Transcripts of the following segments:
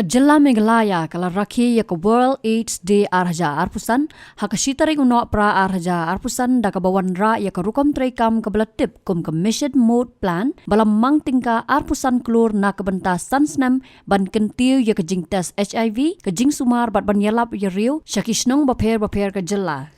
Jilla Meghalaya kala rakhi yak World AIDS Day arhaja arpusan hakashitari uno pra arhaja arpusan dakabawan ra yak rukom trekam kabalatip kum commission mode plan balam mang tingka arpusan Klur na kabenta sansnam ban kentiu yak jing test HIV ka jing sumar bat ban yalap yariu shakishnong baper ka Jilla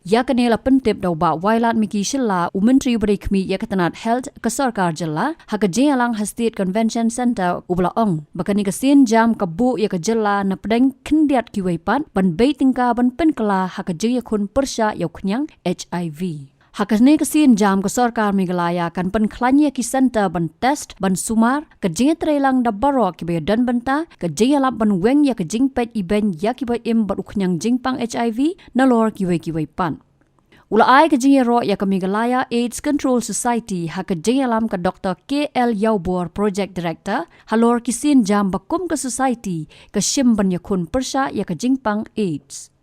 Yakanela pentip daw ba wailat miki Shilla Myntri breakmi yakatanat health ka sarkar Jilla haka jingalang State Convention Center ublaong bakani ka sin jam kabu yak Jilla na pedeng kendiat kiwaipat ban baitingka ban penkala haka Ïakhun Pyrshah yaw Khniang HIV Hakasne ka sin jam ka sarkar Meghalaya kan penklanya ki center ban test ban sumar ka jingatrelang da barok ki bayadan banta ka jingalap ban weng ya ka jingpet iben ya ki im bat Khniang Jingpang HIV na lor kiwai pan. Ula ay ka jingero ya ka Meghalaya AIDS Control Society ha ka jingalam ka Dr. KL Yaubor Project Director halor ki sin jam bakum ka society ka shimban Ïakhun Pyrshah ya ka Jingpang AIDS.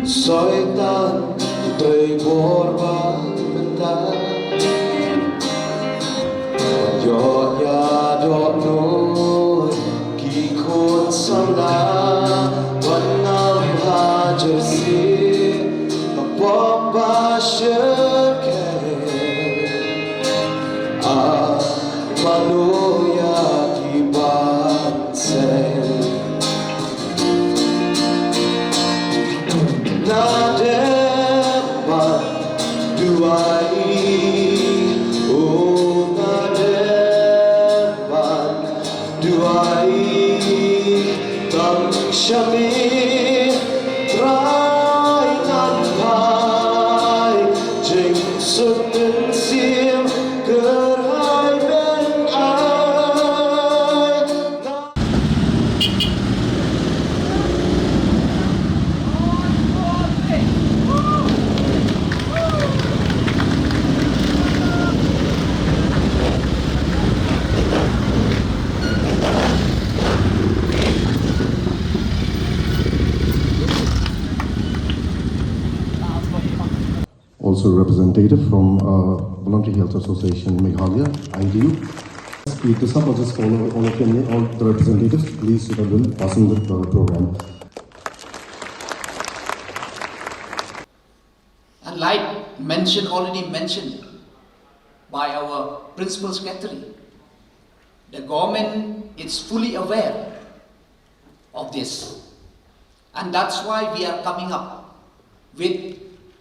Soitan tui borba benda Yo ya do no ki khot samla Wanam ha jersi Papa shake Manoya ki ban say Shami try not pai jing sutun sim kerai ben ai Also representative from Voluntary Health Association Meghalaya, IDU. Speak this up, I'll just follow all of them, all the representatives, please sit and will pass in the program. And like already mentioned by our Principal Secretary, the government is fully aware of this. And that's why we are coming up with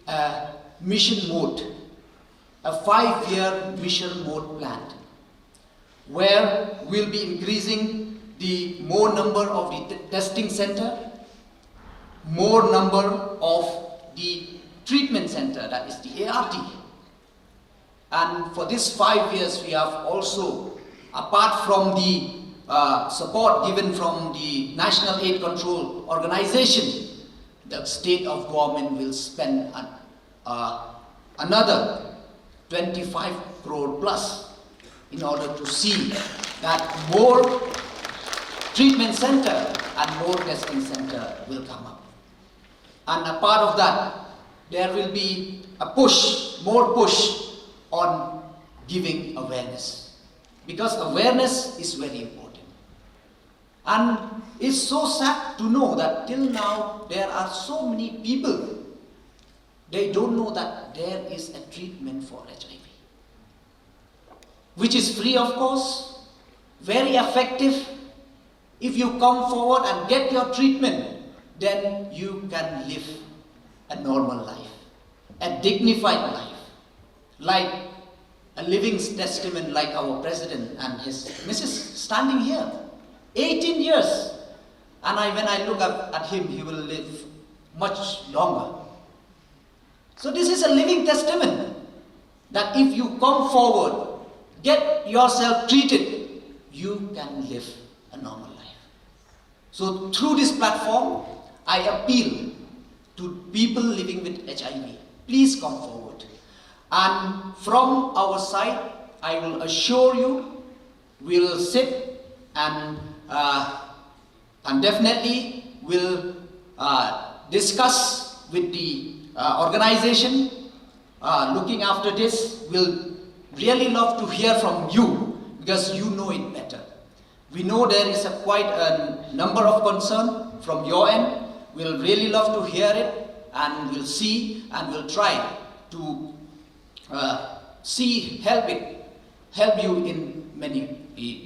a mission mode, a 5-year mission mode plan, where we'll be increasing the more number of the testing center, more number of the treatment center, that is the ART. And for this 5 years, we have also, apart from the support given from the National AIDS Control Organization, the state of government will spend another 25 crore plus in order to see that more treatment center and more testing center will come up. And a part of that, there will be a more push on giving awareness, because awareness is very important. And it's so sad to know that till now there are so many people, they don't know that there is a treatment for HIV. which is free of course, very effective. If you come forward and get your treatment, then you can live a normal life, a dignified life, like a living testament like our president and his Mrs. standing here, 18 years. And when I look at him, he will live much longer. So this is a living testament that if you come forward, get yourself treated, you can live a normal life. So through this platform, I appeal to people living with HIV. Please come forward. And from our side, I will assure you, we'll sit and definitely will discuss with the organization looking after this. We'll really love to hear from you because you know it better. We know there is quite a number of concern from your end. We'll really love to hear it, and we'll see and we'll try to help you in many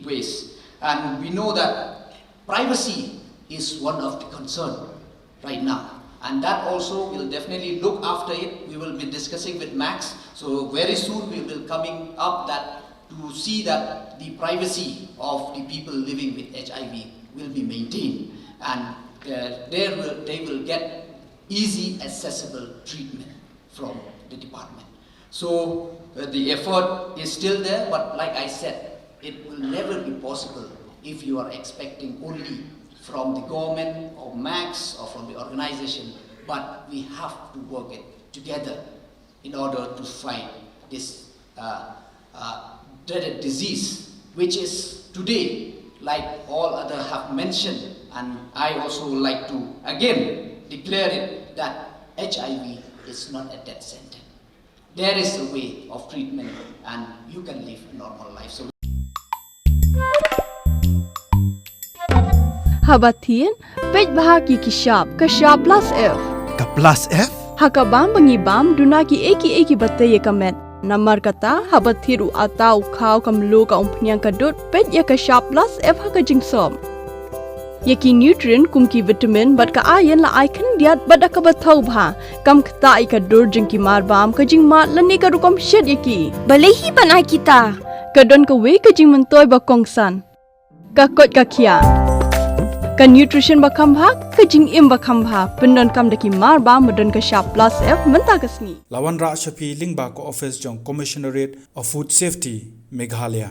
ways. And we know that privacy is one of the concern right now, and that also will definitely look after it. We will be discussing with MACS, so very soon we will coming up that to see that the privacy of the people living with HIV will be maintained, and they will get easy accessible treatment from the department. So the effort is still there, but like I said, it will never be possible if you are expecting only from the government or MACS or from the organization, but we have to work it together in order to fight this dreaded disease, which is today, like all others have mentioned, and I also like to again declare it that HIV is not a death sentence. There is a way of treatment, and you can live a normal life. So Habatin, pej bahagi kishab, kashab plus F. Ka plus F? Hakabam bangibam dunaki eki bataye kamet. Namar kata habathiru atau khau kamlu ka Khniang kadut pej ya kashab plus F haka jingsom. Yaki nutrient kumki vitamin bat ka iron la Ïakhun diat bat ka bathau bha kam khta I ka dur jingki marbam ka jing mat lani ka rukom shed yaki. Balehi banai kita. Ka don ka we ka jing mentoy ba kongsan. Ka kot ka khia. Ka nutrition ba khambha ka jing im ba khambha pendon kam daki marba modon ka sharp plus F menta kasni. Lawan Ra Shafi Lingba ko office jong Commissionerate of Food Safety Meghalaya.